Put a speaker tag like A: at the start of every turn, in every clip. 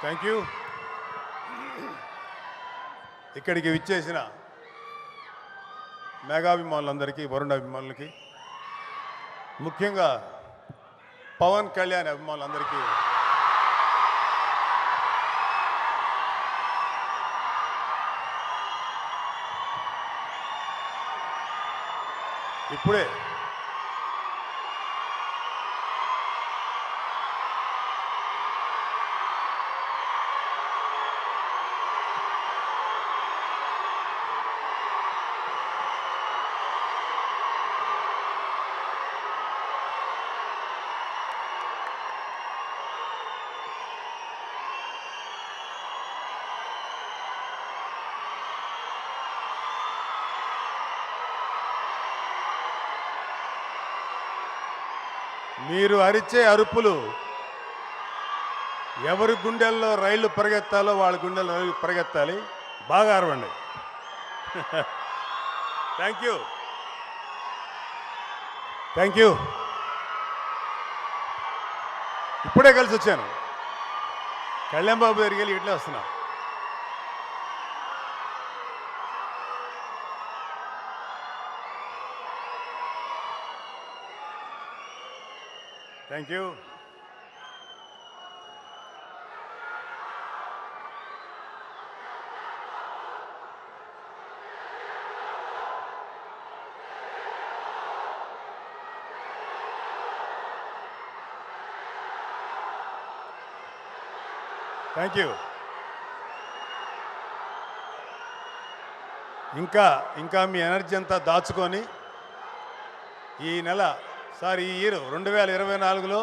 A: Thank you. ఇక్కడికి విచ్చేసిన మెగాభిమానులందరికీ, వరుణ్ అభిమానులకి, ముఖ్యంగా పవన్ కళ్యాణ్ అభిమానులందరికీ ఇప్పుడే మీరు అరిచే అరుపులు ఎవరి గుండెల్లో రైళ్లు పరిగెత్తాలో వాళ్ళ గుండెల్లో రైళ్లు పరిగెత్తాలి. బాగా అరవండి. Thank you. Thank you. ఇప్పుడే కలిసి వచ్చాను. కళ్యాణ్ బాబు దగ్గరికి వెళ్ళి ఇట్లే వస్తున్నా. Thank you. Thank you. ఇంకా మీ ఎనర్జీ అంతా దాచుకొని ఈ నెల ఈ ఇయర్ 2024లో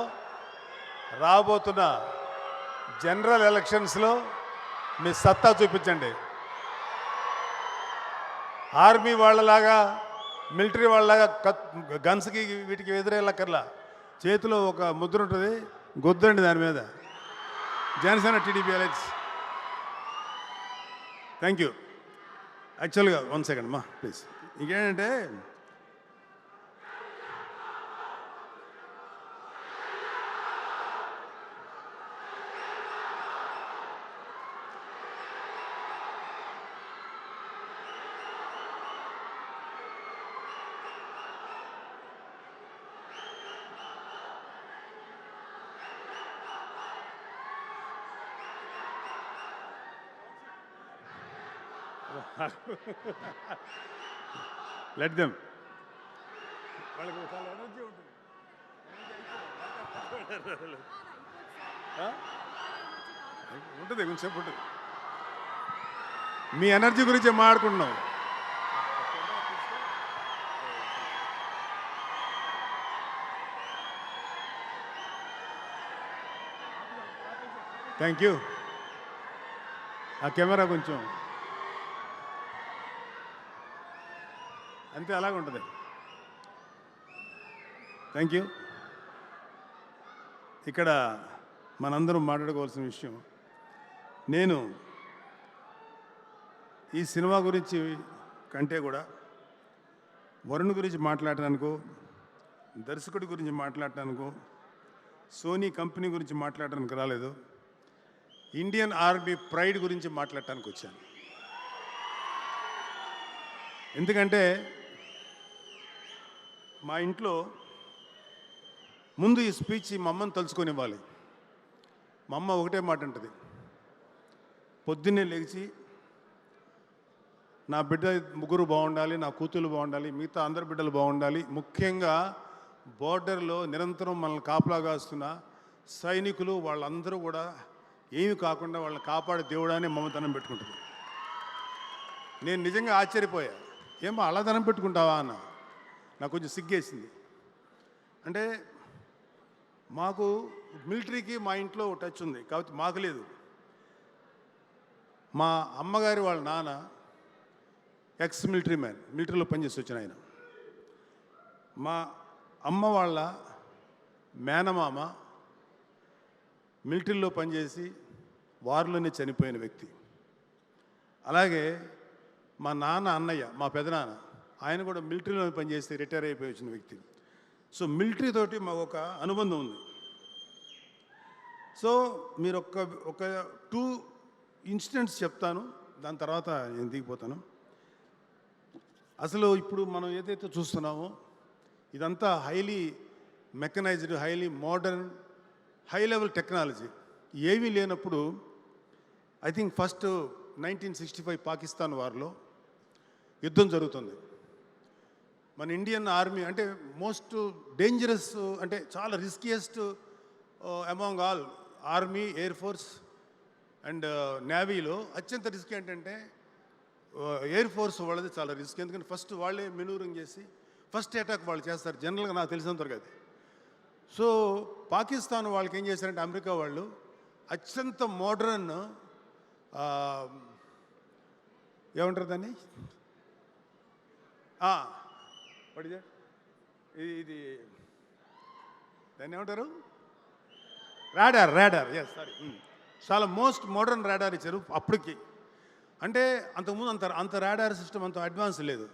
A: రాబోతున్న జనరల్ ఎలక్షన్స్లో మీ సత్తా చూపించండి. ఆర్మీ వాళ్ళలాగా, మిలిటరీ వాళ్ళలాగా గన్స్కి వీటికి ఎదురెళ్ళక్కర్లా. చేతిలో ఒక ముద్ర ఉంటుంది, గుద్దండి దాని మీద. Janasena TDP alliance. Thank you. యాక్చువల్గా 1 సెకండ్ అమ్మా ప్లీజ్. ఇంకేంటంటే లెట్ దెమ్. వాళ్ళకి చాలా ఎనర్జీ ఉంటుంది. ఉంటుంది, కొంచెంసేపు ఉంటుంది. మీ ఎనర్జీ గురించి మాట్లాడుకుంటున్నాం. Thank you. ఆ కెమెరా కొంచెం అంతే, అలాగే ఉంటుంది. Thank you. ఇక్కడ మనందరం మాట్లాడుకోవాల్సిన విషయం, నేను ఈ సినిమా గురించి కంటే కూడా వరుణ్ గురించి మాట్లాడటానికో, దర్శకుడి గురించి మాట్లాడటానికో, సోనీ కంపెనీ గురించి మాట్లాడటానికి రాలేదు. ఇండియన్ ఆర్మీ ప్రైడ్ గురించి మాట్లాడటానికి వచ్చాను. ఎందుకంటే మా ఇంట్లో ముందు ఈ స్పీచ్ మా అమ్మని తలుచుకొని ఇవ్వాలి. మా అమ్మ ఒకటే మాట అంటుంది, పొద్దున్నే లేచి నా బిడ్డ ముగ్గురు బాగుండాలి, నా కూతురు బాగుండాలి, మిగతా అందరి బిడ్డలు బాగుండాలి, ముఖ్యంగా బోర్డర్లో నిరంతరం మనల్ని కాపలా కాస్తున్న సైనికులు వాళ్ళందరూ కూడా ఏమి కాకుండా వాళ్ళని కాపాడే దేవుడాన్ని మమతనం పెట్టుకుంటుంది. నేను నిజంగా ఆశ్చర్యపోయా, ఏమో అలా ధనం పెట్టుకుంటావా అన్న. నాకు కొంచెం సిగ్గేసింది. అంటే మాకు మిలిటరీకి మా ఇంట్లో టచ్ ఉంది కాబట్టి మాకు లేదు. మా అమ్మగారి వాళ్ళ నాన్న ఎక్స్ మిలిటరీ మ్యాన్, మిలిటరీలో పనిచేసి వచ్చిన ఆయన. మా అమ్మ వాళ్ళ మేనమామ మిలిటరీలో పనిచేసి వారిలోనే చనిపోయిన వ్యక్తి. అలాగే మా నాన్న అన్నయ్య, మా పెదనాన్న, ఆయన కూడా మిలిటరీలో పనిచేసి రిటైర్ అయిపోయి వచ్చిన వ్యక్తి. సో మిలిటరీ తోటి మాకు ఒక అనుబంధం ఉంది. సో మీరు ఒక 2 ఇన్సిడెంట్స్ చెప్తాను, దాని తర్వాత నేను దిగిపోతాను. అసలు ఇప్పుడు మనం ఏదైతే చూస్తున్నామో ఇదంతా highly mechanised, highly modern, high level technology. ఏమీ లేనప్పుడు ఐ థింక్ ఫస్ట్ 1965 పాకిస్తాన్ వార్లో యుద్ధం జరుగుతుంది. మన ఇండియన్ ఆర్మీ అంటే మోస్ట్ డేంజరస్, అంటే చాలా riskiest among all army, air force and నేవీలో అత్యంత రిస్క్ ఏంటంటే ఎయిర్ ఫోర్స్ వాళ్ళది చాలా రిస్క్. ఎందుకంటే ఫస్ట్ వాళ్ళే మెనూరింగ్ చేసి ఫస్ట్ అటాక్ వాళ్ళు చేస్తారు జనరల్గా, నాకు తెలిసినంతవరకు అది. సో పాకిస్తాన్ వాళ్ళకి ఏం చేశారంటే అమెరికా వాళ్ళు అత్యంత మోడర్న్, ఏమంటారు దాన్ని, ఇది దాన్ని ఏమంటారు, రాడార్ ఎస్ సారీ, చాలా మోస్ట్ మోడర్న్ రాడార్ ఇచ్చారు అప్పటికి. అంటే అంతకుముందు అంత రాడార్ సిస్టమ్ అంత అడ్వాన్స్ లేదు.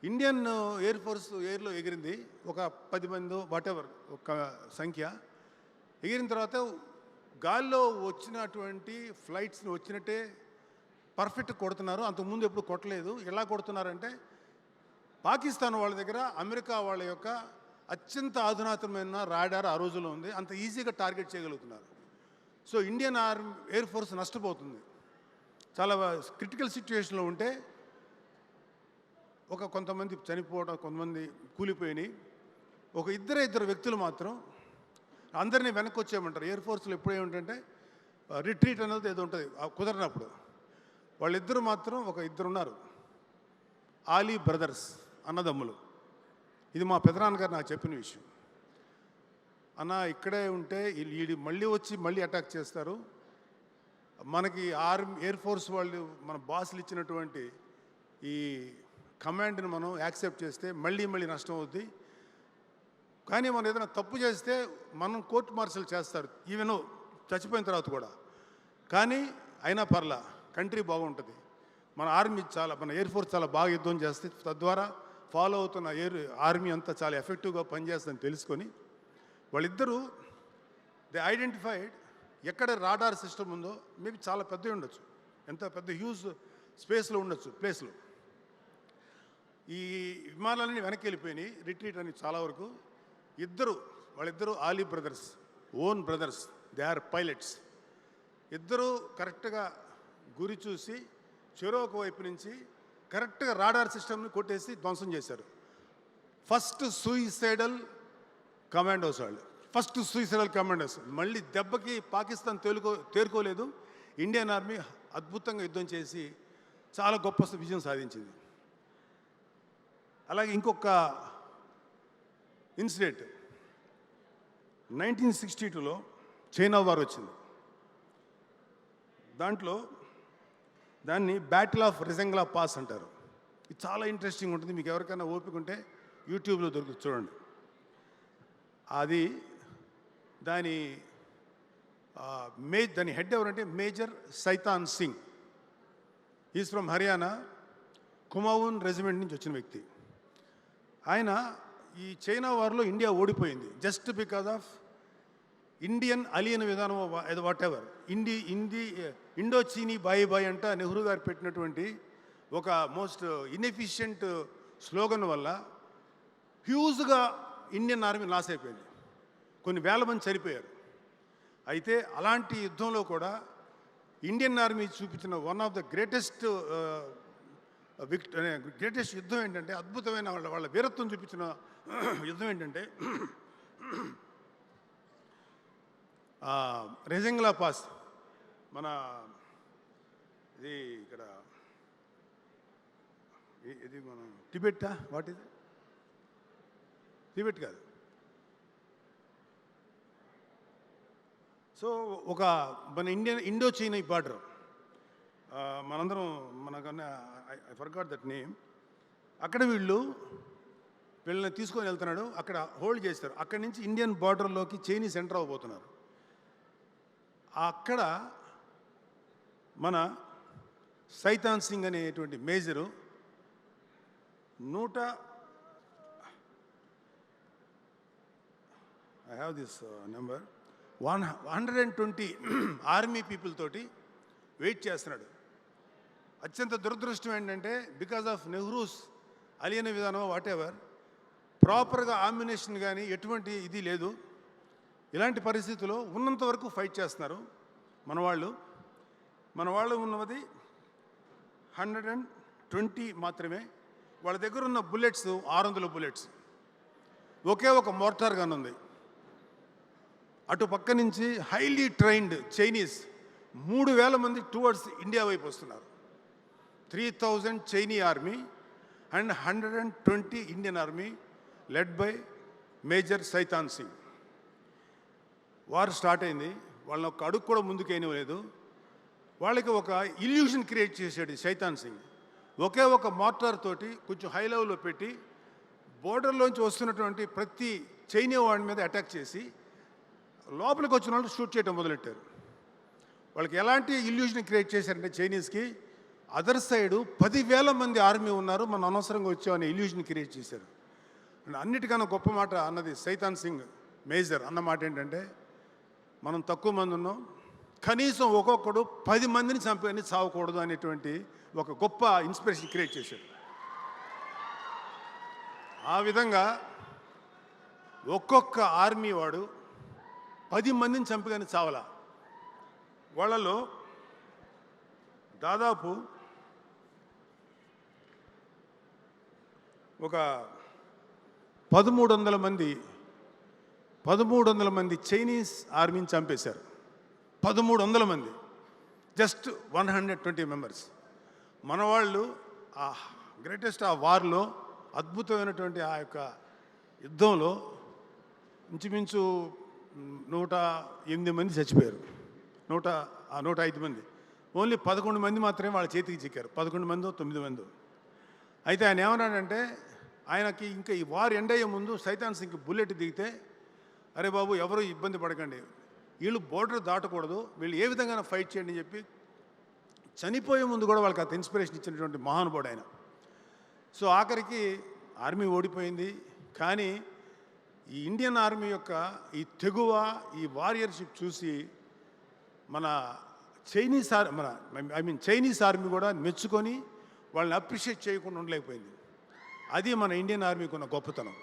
A: ఇండియన్ ఎయిర్ ఫోర్స్ ఎయిర్లో ఎగిరింది ఒక 10 మంది వాటెవర్ ఒక సంఖ్య. ఎగిరిన తర్వాత గాల్లో వచ్చినటువంటి ఫ్లైట్స్ని వచ్చినట్టే పర్ఫెక్ట్ కొడుతున్నారు. అంతకుముందు ఎప్పుడు కొట్టలేదు. ఎలా కొడుతున్నారంటే పాకిస్తాన్ వాళ్ళ దగ్గర అమెరికా వాళ్ళ యొక్క అత్యంత అధునాతనమైన రాడార్ ఆ రోజుల్లో ఉంది. అంత ఈజీగా టార్గెట్ చేయగలుగుతున్నారు. సో ఇండియన్ ఎయిర్ ఫోర్స్ నష్టపోతుంది. చాలా క్రిటికల్ సిచ్యువేషన్లో ఉంటే కొంతమంది చనిపోవడం, కొంతమంది కూలిపోయినాయి. ఇద్దరు వ్యక్తులు మాత్రం అందరినీ వెనక్కి వచ్చేయమంటారు. ఎయిర్ ఫోర్స్లో ఎప్పుడు ఏమిటంటే రిట్రీట్ అనేది ఏదో ఉంటుంది కుదరినప్పుడు. వాళ్ళిద్దరు మాత్రం ఇద్దరు ఉన్నారు, ఆలీ బ్రదర్స్, అన్నదమ్ములు. ఇది మా పెదనాన్నగారు నాకు చెప్పిన విషయం. అన్న ఇక్కడే ఉంటే వీళ్ళు మళ్ళీ వచ్చి మళ్ళీ అటాక్ చేస్తారు, మనకి ఎయిర్ ఫోర్స్ వాళ్ళు మన బాసులు ఇచ్చినటువంటి ఈ కమాండ్ని మనం యాక్సెప్ట్ చేస్తే మళ్ళీ నష్టం అవుద్ది. కానీ మనం ఏదైనా తప్పు చేస్తే మనం కోర్టు మార్షల్ చేస్తారు, ఈవెన్ చచ్చిపోయిన తర్వాత కూడా. కానీ అయినా పర్లా, కంట్రీ బాగుంటుంది. మన ఎయిర్ ఫోర్స్ చాలా బాగా యుద్ధం చేస్తే, తద్వారా ఫాలో అవుతున్న ఆర్మీ అంతా చాలా ఎఫెక్టివ్గా పనిచేస్తుందని తెలుసుకొని వాళ్ళిద్దరూ దే ఐడెంటిఫైడ్ ఎక్కడ రాడార్ సిస్టమ్ ఉందో. మేబీ చాలా పెద్దవి ఉండొచ్చు, ఎంత పెద్ద హ్యూజ్ స్పేస్లో ఉండొచ్చు ప్లేస్లో. ఈ విమానాలన్నీ వెనక్కి వెళ్ళిపోయినాయి, రిట్రీట్ అని చాలా వరకు. వాళ్ళిద్దరూ Ali brothers, own brothers, they are pilots. ఇద్దరూ కరెక్ట్గా గురి చూసి చెరొక వైపు నుంచి కరెక్ట్గా రాడార్ సిస్టమ్ని కొట్టేసి ధ్వంసం చేశారు. ఫస్ట్ సూయిసైడల్ కమాండోస్ వాళ్ళు, మళ్ళీ దెబ్బకి పాకిస్తాన్ తేరుకోలేదు. ఇండియన్ ఆర్మీ అద్భుతంగా యుద్ధం చేసి చాలా గొప్ప విజయం సాధించింది. అలాగే ఇంకొక ఇన్సిడెంట్ 1962లో చైనా వార్ వచ్చింది. దాన్ని బ్యాటిల్ ఆఫ్ రిజంగ్లా పాస్ అంటారు. ఇది చాలా ఇంట్రెస్టింగ్ ఉంటుంది. మీకు ఎవరికైనా ఓపిక ఉంటే యూట్యూబ్లో దొరుకుతుంది, చూడండి. దాని హెడ్ ఎవరంటే major Shaitan Singh. Is from Haryana, Kumaon regiment నుంచి వచ్చిన వ్యక్తి. ఆయన ఈ చైనా వార్లో ఇండియా ఓడిపోయింది జస్ట్ బికాజ్ ఆఫ్ ఇండియన్ అలియన్ విధానం, వాట్ ఎవర్. ఇండో చీనీ బాయ్ అంట నెహ్రూ గారు పెట్టినటువంటి ఒక మోస్ట్ ఇన్ఎఫిషియంట్ స్లోగన్ వల్ల హ్యూజ్గా ఇండియన్ ఆర్మీ లాస్ అయిపోయింది. కొన్ని వేల మంది చనిపోయారు. అయితే అలాంటి యుద్ధంలో కూడా ఇండియన్ ఆర్మీ చూపించిన వన్ ఆఫ్ ద గ్రేటెస్ట్ యుద్ధం ఏంటంటే, అద్భుతమైన వాళ్ళ వీరత్వం చూపించిన యుద్ధం ఏంటంటే రెజంగ్లా పాస్. ఇది ఇక్కడ ఇది మనం టిబెట్టా, వాట్ ఇది, టిబెట్ కాదు. సో మన ఇండో చైనా బార్డర్, మనందరం మనకన్నా ఐ ఫర్గాట్ దట్ నేమ్. అక్కడ వీళ్ళని తీసుకొని వెళ్తున్నాడు, అక్కడ హోల్డ్ చేస్తారు. అక్కడి నుంచి ఇండియన్ బార్డర్లోకి చైనీస్ ఎంటర్ అవ్వబోతున్నారు. అక్కడ మన సైతాన్ సింగ్ అనేటువంటి major I have this number 120 army people తోటి వెయిట్ చేస్తున్నాడు. అత్యంత దురదృష్టం ఏంటంటే బికాజ్ ఆఫ్ నెహ్రూస్ అలియన విధానం వాటెవర్ ప్రాపర్గా ఆమ్యునేషన్ కానీ ఎటువంటి ఇది లేదు. ఇలాంటి పరిస్థితుల్లో ఉన్నంత వరకు ఫైట్ చేస్తున్నారు మన వాళ్ళు ఉన్నది 120 మాత్రమే. వాళ్ళ దగ్గర ఉన్న బుల్లెట్స్ 600 బుల్లెట్స్, ఒకే ఒక మోర్టార్ గన్ ఉంది. అటు పక్క నుంచి హైలీ ట్రైన్డ్ చైనీస్ 3000 మంది టువర్డ్స్ ఇండియా వైపు వస్తున్నారు. 3000 చైనీ army and 120 Indian army led by major Shaitan Singh. War start అయింది. వాళ్ళని ఒక అడుగు కూడా ముందుకేయలేదు. వాళ్ళకి ఒక ఇల్యూషన్ క్రియేట్ చేశాడు సైతాన్ సింగ్. ఒకే ఒక మోటార్ తోటి కొంచెం హై లెవెల్లో పెట్టి బోర్డర్లోంచి వస్తున్నటువంటి ప్రతి చైనా వాడి మీద అటాక్ చేసి లోపలికి వచ్చిన వాళ్ళు షూట్ చేయడం మొదలెట్టారు. వాళ్ళకి ఎలాంటి ఇల్యూషన్ క్రియేట్ చేశారంటే చైనీస్కి అదర్ సైడు 10,000 మంది ఆర్మీ ఉన్నారు, మనం అనవసరంగా వచ్చామని ఇల్యూషన్ క్రియేట్ చేశారు. అన్నిటికన్నా గొప్ప మాట అన్నది సైతాన్ సింగ్ మేజర్ అన్న మాట ఏంటంటే, మనం తక్కువ మంది ఉన్నాం, కనీసం ఒక్కొక్కడు 10 మందిని చంపని చావకూడదు అనేటువంటి ఒక గొప్ప ఇన్స్పిరేషన్ క్రియేట్ చేశాడు. ఆ విధంగా ఒక్కొక్క ఆర్మీ వాడు 10 మందిని చంపగానే చావాల. వాళ్ళలో దాదాపు ఒక 1300 మంది చైనీస్ ఆర్మీని చంపేశారు. 1300 మంది, జస్ట్ 120 మెంబర్స్. మన వాళ్ళు ఆ గ్రేటెస్ట్ ఆ వార్లో అద్భుతమైనటువంటి ఆ యొక్క యుద్ధంలో ఇంచుమించు 108 మంది చచ్చిపోయారు. 105 మంది, ఓన్లీ 11 మంది మాత్రమే వాళ్ళ చేతికి చిక్కారు. 11 మందో 9 మందో. అయితే ఆయన ఏమన్నాడంటే, ఆయనకి ఇంకా ఈ వార్ ఎండ్ అయ్యే ముందు సైతాన్ సింగ్కి బుల్లెట్ దిగితే, అరే బాబు ఎవరు ఇబ్బంది పడకండి, వీళ్ళు బోర్డర్ దాటకూడదు, వీళ్ళు ఏ విధంగా ఫైట్ చేయండి అని చెప్పి చనిపోయే ముందు కూడా వాళ్ళకి అంత ఇన్స్పిరేషన్ ఇచ్చినటువంటి మహానుభావుడు ఆయన. సో ఆఖరికి ఆర్మీ ఓడిపోయింది. కానీ ఈ ఇండియన్ ఆర్మీ యొక్క ఈ తెగువ, ఈ వారియర్షిప్ చూసి మన చైనీస్ ఆర్మీ కూడా మెచ్చుకొని వాళ్ళని అప్రిషియేట్ చేయకుండా ఉండలేకపోయింది. అది మన ఇండియన్ ఆర్మీకి ఉన్న గొప్పతనం.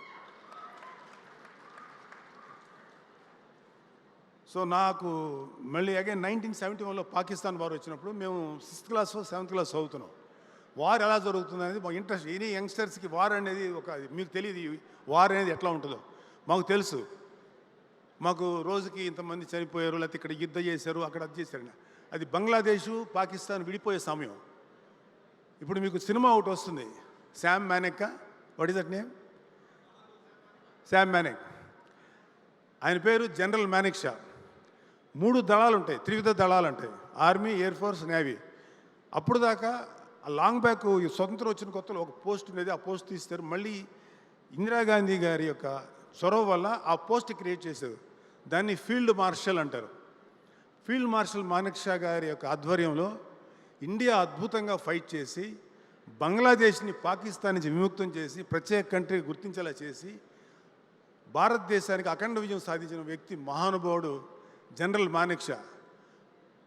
A: సో నాకు మళ్ళీ అగైన్ 1971లో పాకిస్తాన్ వార్ వచ్చినప్పుడు మేము 6th క్లాస్ 7th క్లాస్ చదువుతున్నాం. వార్ ఎలా జరుగుతుంది అనేది మాకు ఇంట్రెస్ట్. ఎనీ యంగ్స్టర్స్కి వార్ అనేది మీకు తెలియదు, వార్ అనేది ఎట్లా ఉంటుందో మాకు తెలుసు. మాకు రోజుకి ఇంతమంది చనిపోయారు, లేకపోతే ఇక్కడ యుద్ధం చేశారు, అక్కడ అది చేశారు. అది బంగ్లాదేశ్ పాకిస్తాన్ విడిపోయే సమయం. ఇప్పుడు మీకు సినిమా ఒకటి వస్తుంది, Sam Manek, what is that name, Sam Manek. ఆయన పేరు జనరల్ మానెక్ షా. 3 దళాలు ఉంటాయి, త్రివిధ దళాలు ఉంటాయి, ఆర్మీ, ఎయిర్ ఫోర్స్, నేవీ. అప్పుడు దాకా లాంగ్ బ్యాక్ స్వతంత్రం వచ్చిన కొత్తలో ఒక పోస్ట్ ఉండేది, ఆ పోస్ట్ తీస్తారు. మళ్ళీ ఇందిరాగాంధీ గారి యొక్క చొరవ వల్ల ఆ పోస్ట్ క్రియేట్ చేశారు. దాన్ని ఫీల్డ్ మార్షల్ అంటారు. ఫీల్డ్ మార్షల్ మానెక్ షా గారి యొక్క ఆధ్వర్యంలో ఇండియా అద్భుతంగా ఫైట్ చేసి బంగ్లాదేశ్ని పాకిస్తాన్ నుంచి విముక్తం చేసి ప్రత్యేక కంట్రీ గుర్తించేలా చేసి భారతదేశానికి అఖండ విజయం సాధించిన వ్యక్తి మహానుభావుడు జనరల్ మానెక్ షా.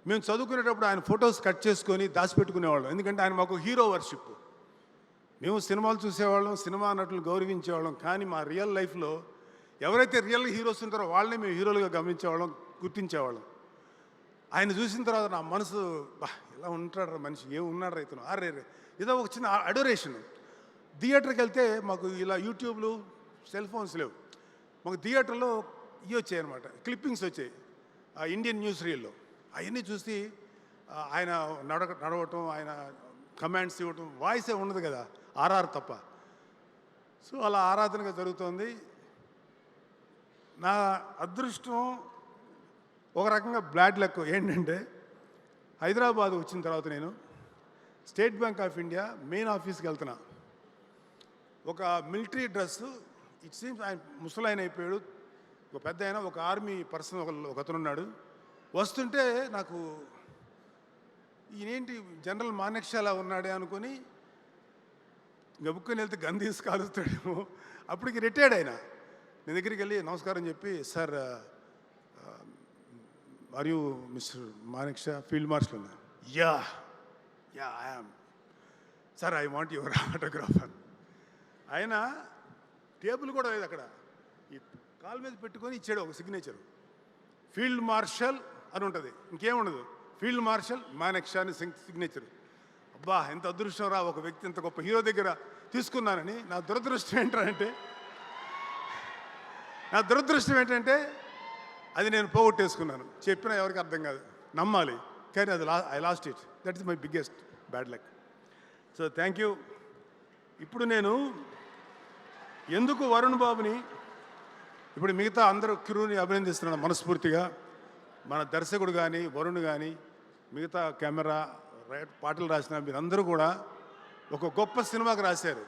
A: మేము చదువుకునేటప్పుడు ఆయన ఫొటోస్ కట్ చేసుకొని దాచిపెట్టుకునేవాళ్ళం, ఎందుకంటే ఆయన మాకు హీరో వర్షిప్. మేము సినిమాలు చూసేవాళ్ళం, సినిమా నటులు గౌరవించేవాళ్ళం. కానీ మా రియల్ లైఫ్లో ఎవరైతే రియల్ హీరోస్ ఉంటారో వాళ్ళని మేము హీరోలుగా గమనించేవాళ్ళం, గుర్తించేవాళ్ళం. ఆయన చూసిన తర్వాత నా మనసు, ఇలా ఉంటాడు మనిషి, ఏం ఉన్నాడు రైతును, అరే ఏదో ఒక చిన్న అడోరేషన్. థియేటర్కి వెళ్తే మాకు ఇలా యూట్యూబ్లు, సెల్ ఫోన్స్ లేవు. మాకు థియేటర్లో ఇవి వచ్చాయి అనమాట, క్లిప్పింగ్స్ వచ్చాయి ఇండియన్ న్యూస్ రీల్లో. అవన్నీ చూసి ఆయన నడవటం, ఆయన కమాండ్స్ ఇవ్వటం, వాయిసే ఉండదు కదా, ఆర్ఆర్ తప్ప. సో అలా ఆరాధనగా జరుగుతోంది. నా అదృష్టం ఒక రకంగా బ్లాడ్ లక్ ఏంటంటే, హైదరాబాద్ వచ్చిన తర్వాత నేను state bank of India main ఆఫీస్కి వెళ్తున్నా. ఒక మిలిటరీ డ్రెస్, ఇట్ సీమ్స్ ఆయన ముసలాయన అయిపోయాడు, ఒక పెద్ద ఆయన, ఒక ఆర్మీ పర్సన్ ఒక అతను ఉన్నాడు. వస్తుంటే నాకు ఈయనేంటి జనరల్ మానెక్ షా అలా ఉన్నాడే అనుకొని గబుక్కుని వెళ్తే గన్ తీసి కాలుస్తాడేమో. అప్పటికి రిటైర్డ్ ఆయన. నేను దగ్గరికి వెళ్ళి నమస్కారం చెప్పి, sir are you mister Manek Shaw field marshal అన్నా? Ya ya I am sir, I want your autograph అని. ఆయన టేబుల్ కూడా లేదు అక్కడ, ఈ కాలు మీద పెట్టుకొని ఇచ్చాడు ఒక సిగ్నేచర్. ఫీల్డ్ మార్షల్ అని ఉంటుంది, ఇంకేముండదు, ఫీల్డ్ మార్షల్ మానిక్ షా అని సిగ్నేచర్. అబ్బా, ఎంత అదృష్టం రా, ఒక వ్యక్తి ఇంత గొప్ప హీరో దగ్గర తీసుకున్నానని. నా దురదృష్టం ఏంటంటే అది నేను పోగొట్టేసుకున్నాను. చెప్పినా ఎవరికి అర్థం కాదు, నమ్మాలి, కానీ అది I lost it. That is my biggest bad luck. So thank you. ఇప్పుడు నేను ఎందుకు వరుణ్ బాబుని, ఇప్పుడు మిగతా అందరూ క్రూని అభినందిస్తున్నాను మనస్ఫూర్తిగా. మన దర్శకుడు కానీ, వరుణ్ కానీ, మిగతా కెమెరా పాటలు రాసిన మీరందరూ కూడా ఒక గొప్ప సినిమాకి రాశారు.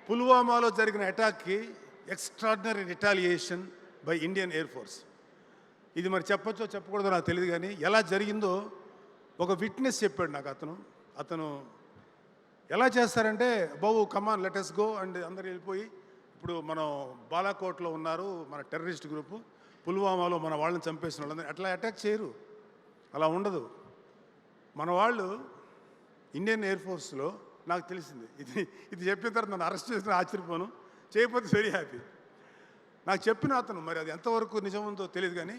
A: పుల్వామాలో జరిగిన అటాక్కి extraordinary retaliation by Indian air force. ఇది మరి చెప్పచ్చో చెప్పకూడదో నాకు తెలియదు, కానీ ఎలా జరిగిందో ఒక విట్నెస్ చెప్పాడు నాకు. అతను ఎలా చేస్తారంటే, బాబు come on let us go and అందరు వెళ్ళిపోయి, ఇప్పుడు మనం బాలాకోట్లో ఉన్నారు మన టెర్రరిస్ట్ గ్రూపు, పుల్వామాలో మన వాళ్ళని చంపేసిన వాళ్ళందరూ అట్లా అటాక్ చేయరు, అలా ఉండదు. మన వాళ్ళు ఇండియన్ ఎయిర్ ఫోర్స్లో నాకు తెలిసింది, ఇది చెప్పిన తర్వాత నన్ను అరెస్ట్ చేసిన ఆశ్చర్యపోను, చేయకపోతే వెరీ హ్యాపీ. నాకు చెప్పిన అతను, మరి అది ఎంతవరకు నిజం ఉందో తెలియదు, కానీ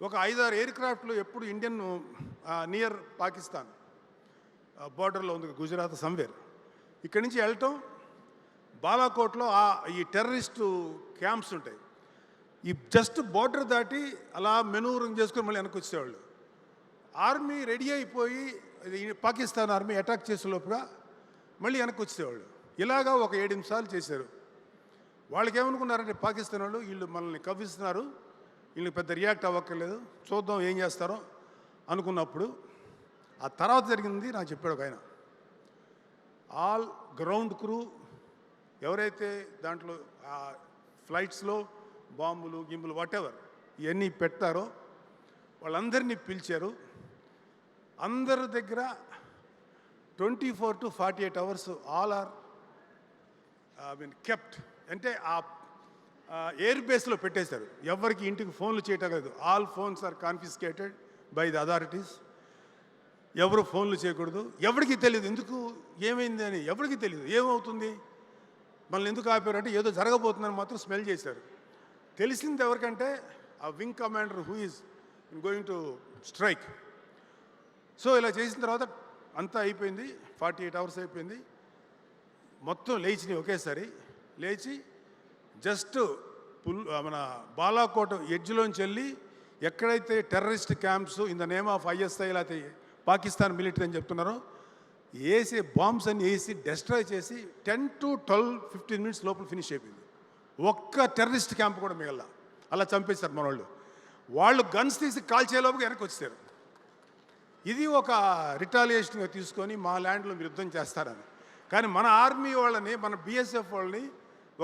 A: ఒక 5-6 ఎయిర్ క్రాఫ్ట్లు ఎప్పుడు ఇండియన్ నియర్ పాకిస్తాన్ బార్డర్లో ఉంది, గుజరాత్ సమ్వేర్, ఇక్కడి నుంచి వెళ్ళటం బాలాకోట్లో ఈ టెర్రరిస్టు క్యాంప్స్ ఉంటాయి, ఈ జస్ట్ బార్డర్ దాటి అలా మెనూరింగ్ చేసుకుని మళ్ళీ వెనక్కి వచ్చేవాళ్ళు. ఆర్మీ రెడీ అయిపోయి పాకిస్తాన్ ఆర్మీ అటాక్ చేసే లోపుగా మళ్ళీ వెనక్కి వచ్చేవాళ్ళు. ఇలాగా ఒక 7 నిమిషాలు చేశారు. వాళ్ళకి ఏమనుకున్నారంటే పాకిస్తాన్ వాళ్ళు, వీళ్ళు మనల్ని కవ్విస్తున్నారు, వీళ్ళకి పెద్ద రియాక్ట్ అవ్వక్కర్లేదు, చూద్దాం ఏం చేస్తారో అనుకున్నప్పుడు ఆ తర్వాత జరిగింది నాకు చెప్పాడు ఒక ఆయన. ఆల్ గ్రౌండ్ క్రూ ఎవరైతే దాంట్లో ఫ్లైట్స్లో బాంబులు గింబులు వాటెవర్ ఇవన్నీ పెడతారో వాళ్ళందరినీ పిలిచారు. అందరి దగ్గర 24 to 48 hours all are kept, అంటే ఆ ఎయిర్ బేస్లో పెట్టేశారు. ఎవరికి ఇంటికి ఫోన్లు చేయటం లేదు. All phones are confiscated by the authorities. ఎవరు ఫోన్లు చేయకూడదు. ఎవరికి తెలియదు ఎందుకు ఏమైంది అని, ఎవరికి తెలియదు ఏమవుతుంది, మనల్ని ఎందుకు ఆపారు అంటే ఏదో జరగబోతుందని మాత్రం స్మెల్ చేశారు. తెలిసింది ఎవరికంటే ఆ wing commander who is going to strike. So ఇలా చేసిన తర్వాత అంతా అయిపోయింది, 48 hours అయిపోయింది. మొత్తం లేచినాయి ఒకేసారి. లేచి జస్ట్ మన బాలాకోట ఎడ్జ్లోంచి వెళ్ళి ఎక్కడైతే terrorist camps in the name of ISI లేకపోతే పాకిస్తాన్ మిలిటరీ అని చెప్తున్నారో వేసి బాంబ్స్ అన్ని వేసి డెస్ట్రాయ్ చేసి 10 to 12-15 minutes లోపల ఫినిష్ అయిపోయింది. ఒక్క టెర్రరిస్ట్ క్యాంప్ కూడా మిగల. అలా చంపేశారు మన వాళ్ళు. వాళ్ళు గన్స్ తీసి కాల్చేలోపుగా వెనక్కి వచ్చారు. ఇది ఒక రిటాలియేషన్గా తీసుకొని మా ల్యాండ్లో మీరు యుద్ధం చేస్తారని. కానీ మన ఆర్మీ వాళ్ళని, మన BSF వాళ్ళని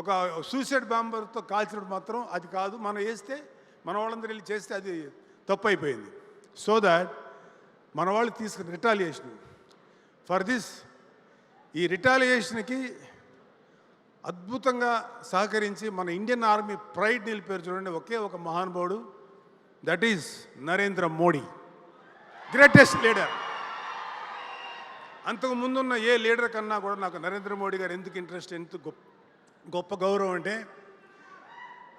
A: ఒక సూసైడ్ బాంబర్తో కాల్చినప్పుడు మాత్రం అది కాదు, మనం వేస్తే మన వాళ్ళందరూ వెళ్ళి చేస్తే అది తప్పు అయిపోయింది. సో దాట్ మన వాళ్ళు తీసుకున్న రిటాలియేషన్ ఫర్ దిస్, ఈ రిటాలియేషన్కి అద్భుతంగా సహకరించి మన ఇండియన్ ఆర్మీ ప్రైడ్ నిలిపారు చూడండి ఒకే ఒక మహానుభావుడు, that is Narendra Modi, greatest leader. అంతకు ముందున్న ఏ లీడర్ కన్నా కూడా నాకు నరేంద్ర మోడీ గారు ఎందుకు ఇంట్రెస్ట్, ఎంత గొప్ప గౌరవం అంటే,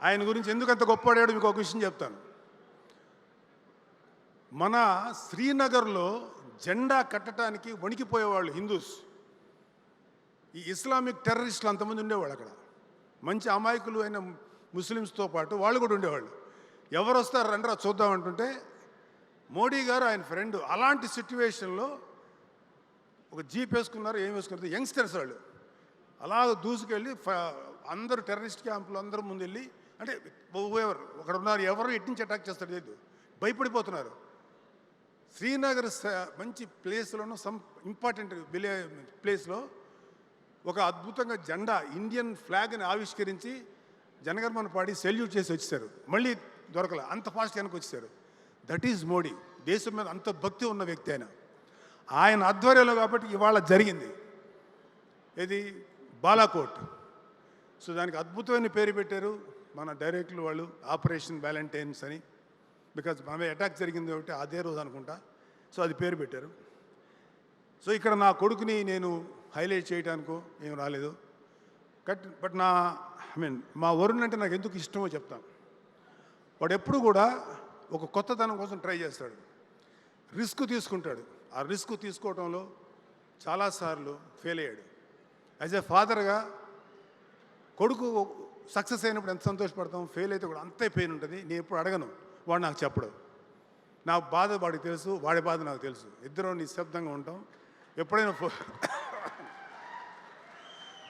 A: ఆయన గురించి ఎందుకు అంత గొప్పవాడాడు మీకు ఒక విషయం చెప్తాను. మన శ్రీనగర్లో జెండా కట్టడానికి వణికిపోయేవాళ్ళు హిందూస్. ఈ ఇస్లామిక్ టెర్రరిస్టులు అంతమంది ఉండేవాళ్ళు అక్కడ. మంచి అమాయకులు అయిన ముస్లిమ్స్తో పాటు వాళ్ళు కూడా ఉండేవాళ్ళు. ఎవరు వస్తారు రండి చూద్దామంటుంటే మోడీ గారు ఆయన ఫ్రెండ్. అలాంటి సిచ్యువేషన్లో ఒక జీప్ వేసుకున్నారు, ఏం వేసుకున్నారు, యంగ్స్టర్స్ వాళ్ళు అలా దూసుకెళ్ళి అందరూ టెర్రరిస్ట్ క్యాంపులు అందరూ ముందు వెళ్ళి, అంటే ఎవరు ఒకడు ఉన్నారు, ఎవరు ఎట్టించి అటాక్ చేస్తారు లేదు, భయపడిపోతున్నారు. శ్రీనగర్ మంచి ప్లేస్లోనూ సమ్ ఇంపార్టెంట్ ప్లేస్లో ఒక అద్భుతంగా జెండా ఇండియన్ ఫ్లాగ్ని ఆవిష్కరించి జనగణమన పాడి సెల్యూట్ చేసి వచ్చేసారు. మళ్ళీ దొరకలే, అంత ఫాస్ట్ వెనక్కి వచ్చేసారు. That is Modi. దేశం మీద అంత భక్తి ఉన్న వ్యక్తి ఆయన ఆధ్వర్యంలో కాబట్టి ఇవాళ జరిగింది ఇది బాలాకోట్. సో దానికి అద్భుతమైన పేరు పెట్టారు మన డైరెక్టర్లు వాళ్ళు, ఆపరేషన్ వ్యాలంటైన్స్ అని. బికాజ్ మన అటాక్ జరిగింది ఒకటి అదే రోజు అనుకుంటా. సో అది పేరు పెట్టారు. సో ఇక్కడ నా కొడుకుని నేను హైలైట్ చేయడానికో ఏం రాలేదు. బట్ మా వరుణ్ అంటే నాకు ఎందుకు ఇష్టమో చెప్తాను. వాడు ఎప్పుడు కూడా ఒక కొత్తదనం కోసం ట్రై చేస్తాడు, రిస్క్ తీసుకుంటాడు. ఆ రిస్క్ తీసుకోవడంలో చాలాసార్లు ఫెయిల్ అయ్యాడు. యాజ్ ఏ ఫాదర్గా కొడుకు సక్సెస్ అయినప్పుడు ఎంత సంతోషపడతాం, ఫెయిల్ అయితే కూడా అంతే పెయిన్ ఉంటుంది. నేను ఎప్పుడు అడగను, వాడు నాకు చెప్పడు. నా బాధ వాడికి తెలుసు, వాడి బాధ నాకు తెలుసు. ఇద్దరం నిశ్శబ్దంగా ఉంటాం.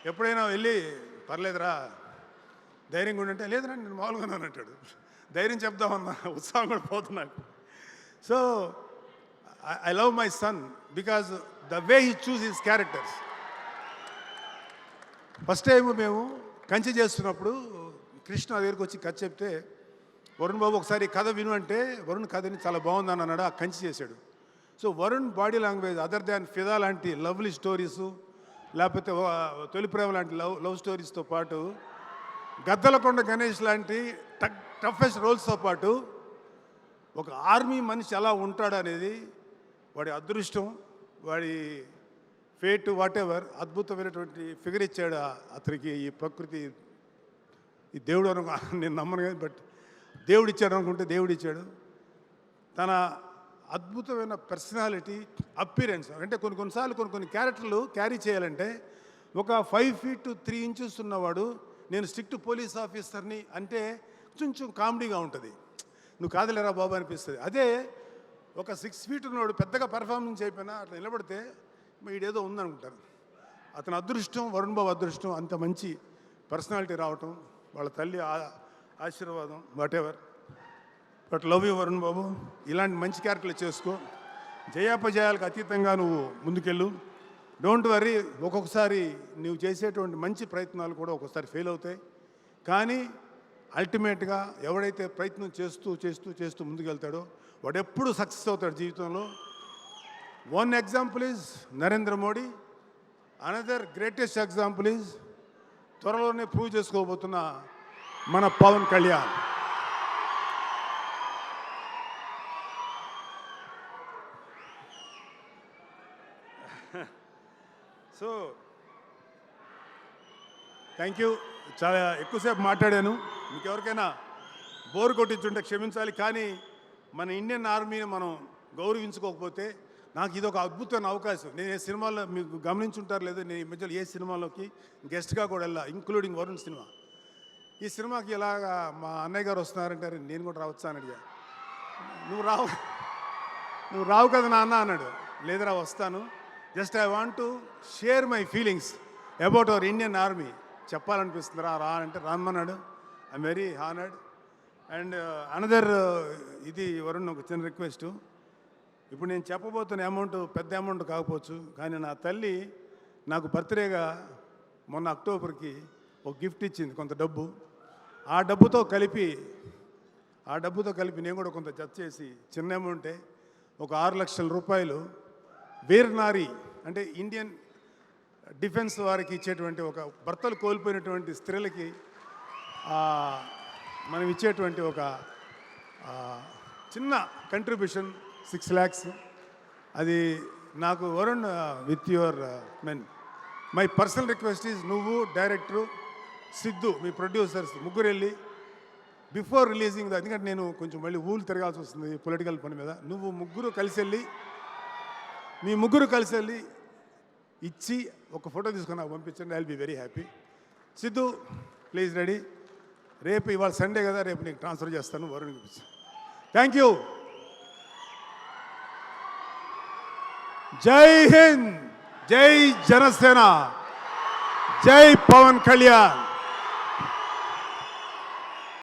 A: ఎప్పుడైనా వెళ్ళి పర్లేదురా ధైర్యంగా ఉండంటే లేదురా నేను మామూలుగానే అంటాడు. ధైర్యం చెప్దామన్నా ఉత్సాహం కూడా పోతుంది నాకు. So I love my son because the way he choose his characters. First time మేము కంచె చేస్తున్నప్పుడు కృష్ణ దగ్గరికి వచ్చి కథ చెప్తే, వరుణ్ బాబు ఒకసారి కథ విను అంటే వరుణ్ కథని చాలా బాగుందని అన్నాడు. ఆ కంచె చేశాడు. So Varun body language other than ఫిదా లాంటి లవ్లీ స్టోరీసు, లేకపోతే తొలి ప్రేమ లాంటి లవ్ స్టోరీస్తో పాటు గద్దలకొండ గణేష్ లాంటి టఫెస్ట్ రోల్స్తో పాటు ఒక ఆర్మీ మనిషి ఎలా ఉంటాడు అనేది వాడి అదృష్టం, వాడి ఫేట్ వాట్ ఎవర్, అద్భుతమైనటువంటి ఫిగర్ ఇచ్చాడు అతనికి. ఈ ప్రకృతి, ఈ దేవుడు నేను నమ్మను కానీ, బట్ దేవుడు ఇచ్చాడు అనుకుంటే దేవుడు ఇచ్చాడు. తన అద్భుతమైన పర్సనాలిటీ, అప్పీరెన్స్. అంటే కొన్నిసార్లు కొన్ని క్యారెక్టర్లు క్యారీ చేయాలంటే ఒక 5 feet 3 inches ఉన్నవాడు నేను స్ట్రిక్ట్ పోలీస్ ఆఫీసర్ని అంటే కొంచెం కామెడీగా ఉంటుంది, నువ్వు కాదలేరా బాబు అనిపిస్తుంది. అదే ఒక 6 feet ఉన్నవాడు పెద్దగా పెర్ఫార్మెన్స్ అయిపోయినా అట్లా నిలబడితే వీడేదో ఉందనుకుంటారు. అతని అదృష్టం, వరుణ్ బాబు అదృష్టం, అంత మంచి పర్సనాలిటీ రావటం, వాళ్ళ తల్లి ఆశీర్వాదం, whatever. But love you Varun Babu. ఇలాంటి మంచి క్యారెక్టర్లు చేసుకో. జయాపజయాలకు అతీతంగా నువ్వు ముందుకెళ్ళు. Don't worry. ఒక్కొక్కసారి నువ్వు చేసేటువంటి మంచి ప్రయత్నాలు కూడా ఒక్కొక్కసారి ఫెయిల్ అవుతాయి. కానీ అల్టిమేట్గా ఎవడైతే ప్రయత్నం చేస్తూ చేస్తూ చేస్తూ ముందుకెళ్తాడో వాడు ఎప్పుడు సక్సెస్ అవుతాడు జీవితంలో. One example is Narendra Modi. Another greatest example is త్వరలోనే ప్రూవ్ చేసుకోబోతున్న మన Pawan Kalyan. So thank you. చాలా ఎక్కువసేపు మాట్లాడాను. మీకు ఎవరికైనా బోర్ కొట్టించుంటే క్షమించాలి. కానీ మన ఇండియన్ ఆర్మీని మనం గౌరవించుకోకపోతే నాకు ఇది ఒక అద్భుతమైన అవకాశం. నేను ఏ సినిమాల్లో మీకు గమనించుంటారు లేదు, నేను ఈ మధ్యలో ఏ సినిమాలోకి గెస్ట్గా కూడా వెళ్ళా, ఇంక్లూడింగ్ వరుణ్ సినిమా. ఈ సినిమాకి ఇలాగా మా అన్నయ్య గారు వస్తున్నారంటారు, నేను కూడా రావచ్చా అని అడిగా. నువ్వు రావు కదా నాన్న అన్నాడు. లేదురా వస్తాను. Just I want to share my feelings about our Indian army. చెప్పాలనిపిస్తుందిరా రా అంటే రామ్మన్నాడు. I'm very honoured. And another ఇది వరుణ్ ఒక చిన్న రిక్వెస్ట్. ఇప్పుడు నేను చెప్పబోతున్న అమౌంట్ పెద్ద అమౌంట్ కాకపోవచ్చు, కానీ నా తల్లి నాకు బర్త్డేగా మొన్న అక్టోబర్కి ఒక గిఫ్ట్ ఇచ్చింది, కొంత డబ్బు. ఆ డబ్బుతో కలిపి నేను కూడా కొంత జత చేసి చిన్న అమౌంటే ఒక 6 లక్షల రూపాయలు వీరనారి అంటే ఇండియన్ డిఫెన్స్ వారికి ఇచ్చేటువంటి, ఒక భర్తలు కోల్పోయినటువంటి స్త్రీలకి మనం ఇచ్చేటువంటి ఒక చిన్న కంట్రిబ్యూషన్ 6 lakhs. అది నాకు Varun with your my personal request is నువ్వు, డైరెక్టరు సిద్ధు, మీ ప్రొడ్యూసర్స్ ముగ్గురు వెళ్ళి బిఫోర్ రిలీజింగ్, ఎందుకంటే నేను కొంచెం మళ్ళీ ఊళ్ళు తిరగాల్సి వస్తుంది పొలిటికల్ పని మీద, నువ్వు ముగ్గురు కలిసి వెళ్ళి మీ ముగ్గురు కలిసి వెళ్ళి ఇచ్చి ఒక ఫోటో తీసుకొని నాకు పంపించండి. I will be very happy. Siddhu please ready. రేపు ఇవాళ సండే కదా, రేపు నీకు ట్రాన్స్ఫర్ చేస్తాను వరుణ్కి. Thank you. జై హింద్, జై జనసేన, జై పవన్ కళ్యాణ్.